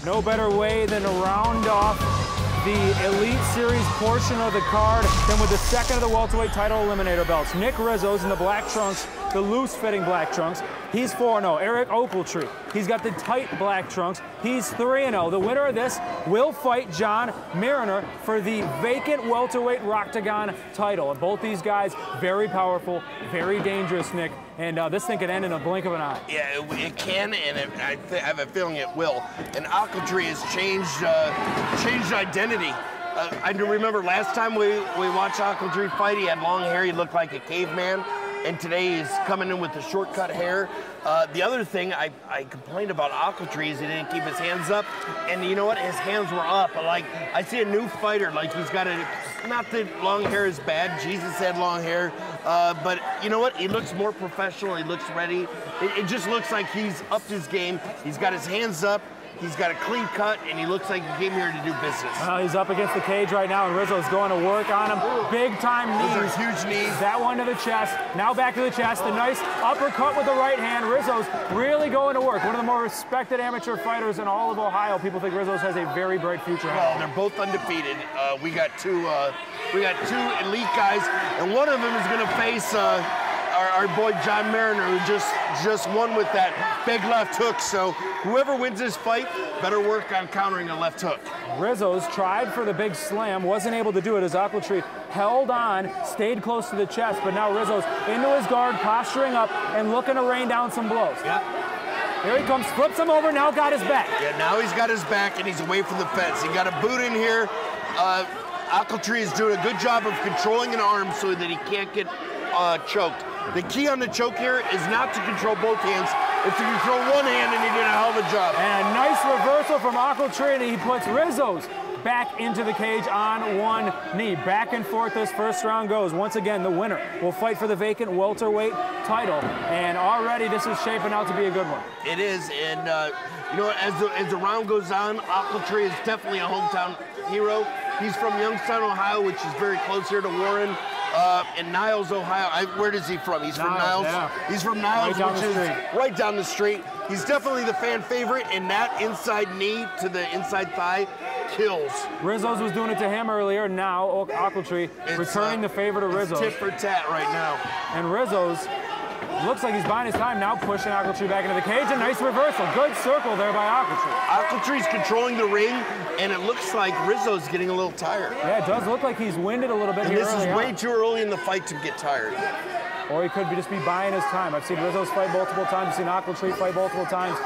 No better way than to round off the Elite Series portion of the card than with the second of the welterweight title eliminator belts. Nick Rizos in the black trunks, the loose-fitting black trunks. He's 4-0. Eric Ocheltree, he's got the tight black trunks. He's 3-0. The winner of this will fight John Mariner for the vacant welterweight Rocktagon title. And both these guys, very powerful, very dangerous, Nick. And this thing could end in a blink of an eye. Yeah, it can, and I have a feeling it will. And Ocheltree has changed identity. I remember last time we watched Ocheltree fight, he had long hair, he looked like a caveman. And today he's coming in with the shortcut hair. The other thing I complained about Ocheltree is he didn't keep his hands up. And you know what? His hands were up. Like, I see a new fighter, like he's got a, not that long hair is bad, Jesus had long hair. But you know what? He looks more professional, he looks ready. It just looks like he's upped his game. He's got his hands up. He's got a clean cut, and he looks like he came here to do business. He's up against the cage right now, and Rizzo's going to work on him. Big-time knees. Those are huge knees. That one to the chest. Now back to the chest. The nice uppercut with the right hand. Rizzo's really going to work. One of the more respected amateur fighters in all of Ohio. People think Rizzo's has a very bright future. Well, they're both undefeated. We got two elite guys, and one of them is going to face our boy John Mariner, who just won with that big left hook. So whoever wins this fight better work on countering a left hook. Rizos tried for the big slam, wasn't able to do it as Ocheltree held on, stayed close to the chest, but now Rizos into his guard, posturing up and looking to rain down some blows. Yeah. Here he comes, flips him over, now got his back. Yeah, now he's got his back and he's away from the fence. He got a boot in here. Ocheltree is doing a good job of controlling an arm so that he can't get choked. The key on the choke here is not to control both hands, it's to control one hand, and he did a hell of a job. And a nice reversal from Ocheltree, and he puts Rizos back into the cage on one knee. Back and forth this first round goes. Once again, the winner will fight for the vacant welterweight title, and already this is shaping out to be a good one. It is, and you know, as the round goes on, Ocheltree is definitely a hometown hero. He's from Youngstown, Ohio, which is very close here to Warren. In Niles, Ohio. Where is he from? He's from Niles. Yeah. He's from Niles, Right which is right down the street. He's definitely the fan favorite, and that inside knee to the inside thigh kills. Rizos was doing it to him earlier. Now Ocheltree returning the favor to Rizos. Tit for tat right now. And Rizos looks like he's buying his time now, pushing Ocheltree back into the cage. A nice reversal. Good circle there by Ocheltree. Ocheltree's controlling the ring, and it looks like Rizzo's getting a little tired. Yeah, it does look like he's winded a little bit and here. This is way too early in the fight to get tired. Or he could just be buying his time. I've seen Rizos fight multiple times. I've seen Ocheltree fight multiple times.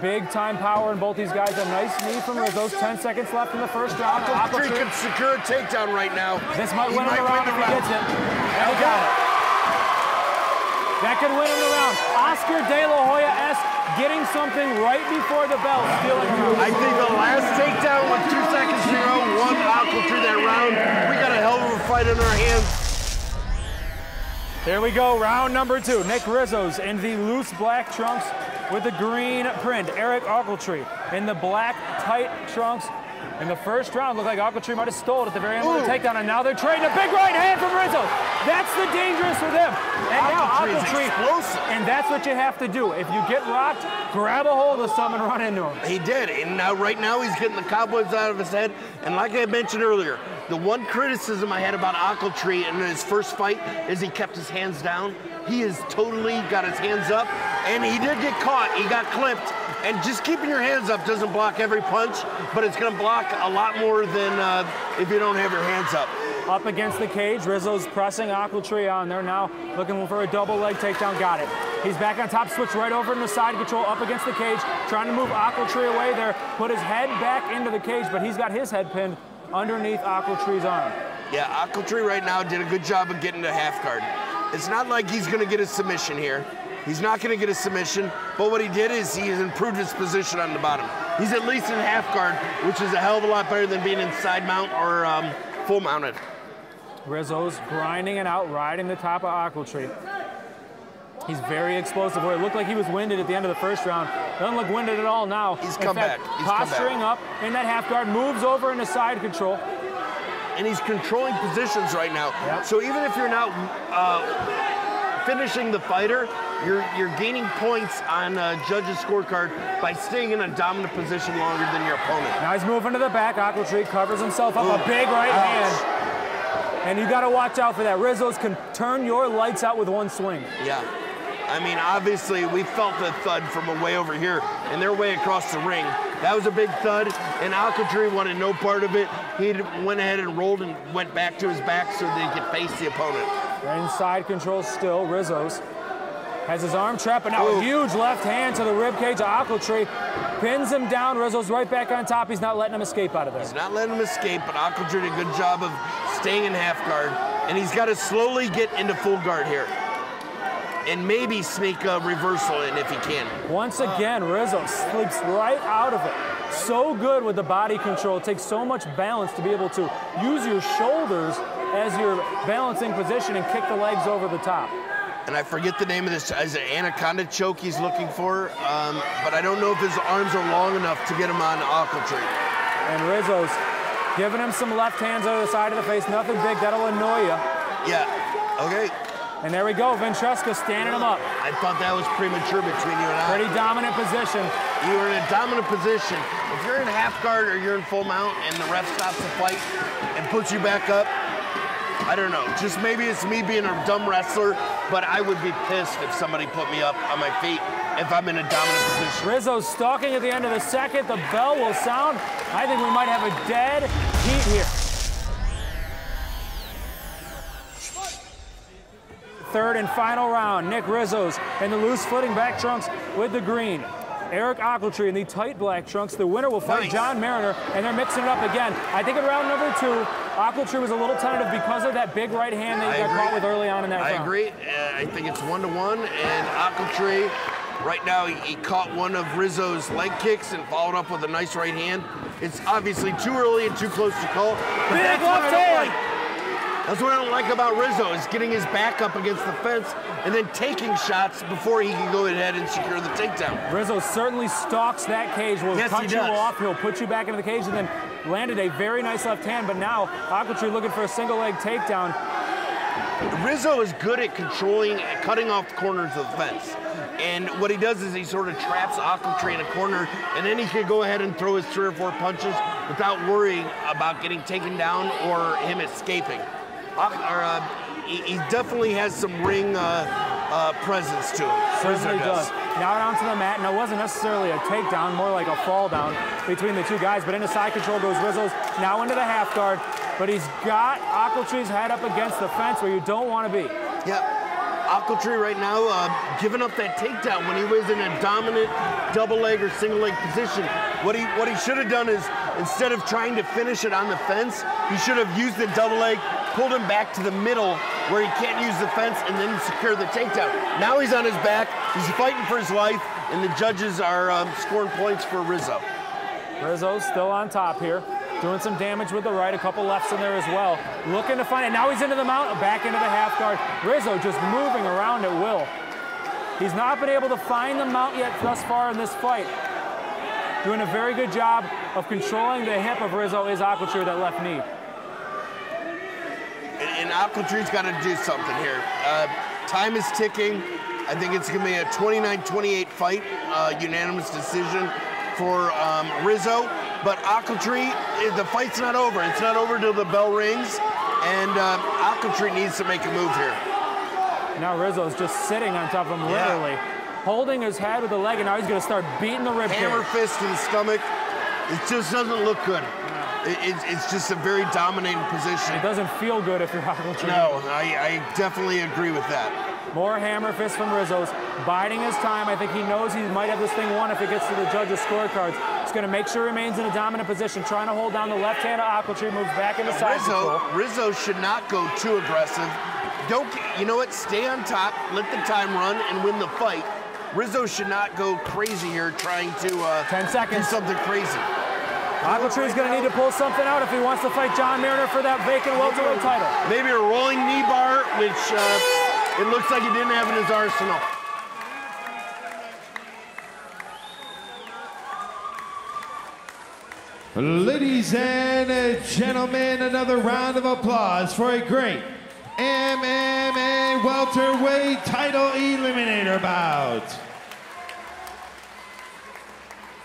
Big time power in both these guys. A nice knee from Rizos. 10 seconds left in the first round. Ocheltree could secure a takedown right now. This might win him the round if he gets it. And he got it. That could win him the round. Oscar De La Hoya-esque, getting something right before the bell, stealing a round. I think the last takedown with 2 seconds to go won Ocheltree that round. We got a hell of a fight in our hands. There we go, round number 2. Nick Rizos in the loose black trunks with the green print. Eric Ocheltree in the black tight trunks. In the first round, looked like Ocheltree might have stole it at the very end of the takedown, and now they're trading a big right hand from Rizzo. That's the dangerous for them. And now Ocheltree, and that's what you have to do. If you get rocked, grab a hold of something and run into him. He did, and now right now he's getting the cobwebs out of his head. And like I mentioned earlier, the one criticism I had about Ocheltree in his first fight is he kept his hands down. He has totally got his hands up, and he did get caught. He got clipped. And just keeping your hands up doesn't block every punch, but it's going to block a lot more than if you don't have your hands up. Up against the cage, Rizzo's pressing Ocheltree on there now, looking for a double leg takedown, got it. He's back on top, switch right over into side control, up against the cage, trying to move Ocheltree away there, put his head back into the cage, but he's got his head pinned underneath Ocheltree's arm. Yeah, Ocheltree right now did a good job of getting to half guard. It's not like he's going to get a submission here. He's not going to get a submission, but what he did is he has improved his position on the bottom. He's at least in half guard, which is a hell of a lot better than being in side mount or full mounted. Rizzo's grinding it out, riding the top of Ocheltree. He's very explosive. Where it looked like he was winded at the end of the first round, doesn't look winded at all now. He's come back. He's posturing up in that half guard, moves over into side control. And he's controlling positions right now. Yep. So even if you're not finishing the fighter, you're gaining points on judges' scorecard by staying in a dominant position longer than your opponent. Now he's moving to the back. Ocheltree covers himself up. A big right hand. And you got to watch out for that. Rizos can turn your lights out with one swing. Yeah. I mean, obviously, we felt the thud from way over here, and they're way across the ring. That was a big thud, and Ocheltree wanted no part of it. He went ahead and rolled and went back to his back so that he could face the opponent. Inside control still. Rizos has his arm trapped, but now a huge left hand to the ribcage of Ocheltree. Pins him down. Rizos right back on top. He's not letting him escape out of there. He's not letting him escape, but Ocheltree did a good job of staying in half guard, and he's got to slowly get into full guard here. And maybe sneak a reversal in if he can. Once again, Rizzo slips right out of it. So good with the body control. It takes so much balance to be able to use your shoulders as your balancing position and kick the legs over the top. And I forget the name of this. Is it anaconda choke he's looking for? But I don't know if his arms are long enough to get him on Ocheltree. And Rizzo's giving him some left hands over the side of the face. Nothing big. That'll annoy you. Yeah. Okay. And there we go, Ventresca standing him up. I thought that was premature between you and I. Pretty dominant position. You are in a dominant position. If you're in half guard or you're in full mount and the ref stops the fight and puts you back up, I don't know. Just maybe it's me being a dumb wrestler, but I would be pissed if somebody put me up on my feet if I'm in a dominant position. Rizzo's stalking at the end of the second. The bell will sound. I think we might have a dead heat here. Third and final round. Nick Rizos in the loose footing black trunks with the green. Eric Ocheltree in the tight black trunks. The winner will fight John Mariner, and they're mixing it up again. I think in round number 2, Ocheltree was a little tentative because of that big right hand that he got caught with early on in that round. I agree. I think it's 1-1, and Ocheltree, right now, he caught one of Rizzo's leg kicks and followed up with a nice right hand. It's obviously too early and too close to call. Big left hand! That's what I don't like about Rizzo, is getting his back up against the fence and then taking shots before he can go ahead and secure the takedown. Rizzo certainly stalks that cage. Will cut you off. He'll put you back into the cage and then landed a very nice left hand. But now Ocheltree looking for a single leg takedown. Rizzo is good at controlling and cutting off the corners of the fence. And what he does is he sort of traps Ocheltree in a corner, and then he can go ahead and throw his 3 or 4 punches without worrying about getting taken down or him escaping. He definitely has some ring presence to him. Certainly does. Now down to the mat. Now, it wasn't necessarily a takedown, more like a fall down between the two guys. But into side control goes Rizzo's. Now into the half guard. But he's got Ocheltree's head up against the fence where you don't want to be. Yeah. Ocheltree right now giving up that takedown when he was in a dominant double leg or single leg position. What he should have done is, instead of trying to finish it on the fence, he should have used the double leg, pulled him back to the middle where he can't use the fence, and then secure the takedown. Now he's on his back, he's fighting for his life, and the judges are scoring points for Rizzo. Rizzo's still on top here. Doing some damage with the right, a couple lefts in there as well. Looking to find it. Now he's into the mount, back into the half guard. Rizzo just moving around at will. He's not been able to find the mount yet thus far in this fight. Doing a very good job of controlling the hip of Rizzo is Ocheltree with that left knee. And Ocheltree's got to do something here. Time is ticking. I think it's going to be a 29-28 fight, unanimous decision for Rizzo. But Ocheltree, the fight's not over. It's not over till the bell rings, and Ocheltree needs to make a move here. Now Rizzo's just sitting on top of him, literally. Holding his head with the leg, and now he's going to start beating the rib cage. Hammer fist to the stomach. It just doesn't look good. It's just a very dominating position. It doesn't feel good if you're Ocheltree. No, I definitely agree with that. More hammer fist from Rizzo's, biding his time. I think he knows he might have this thing won if it gets to the judges' scorecards. He's going to make sure he remains in a dominant position, trying to hold down the left hand of Ocheltree, moves back into side control. Rizzo should not go too aggressive. You know what? Stay on top, let the time run, and win the fight. Rizzo should not go crazy here trying to 10 seconds. do something crazy. Ocheltree's going to need to pull something out if he wants to fight John Mariner for that vacant welterweight title. Maybe a rolling knee bar, which it looks like he didn't have in his arsenal. Ladies and gentlemen, another round of applause for a great MMA welterweight title eliminator bout.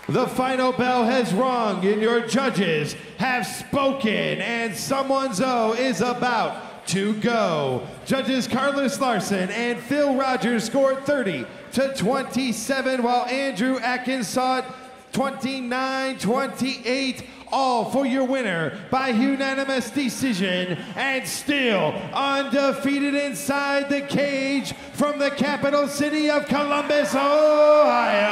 The final bell has rung and your judges have spoken and someone's O is about to go. Judges Carlos Larson and Phil Rogers scored 30-27 while Andrew Atkins saw 29-28. All for your winner by unanimous decision and still undefeated inside the cage from the capital city of Columbus, Ohio.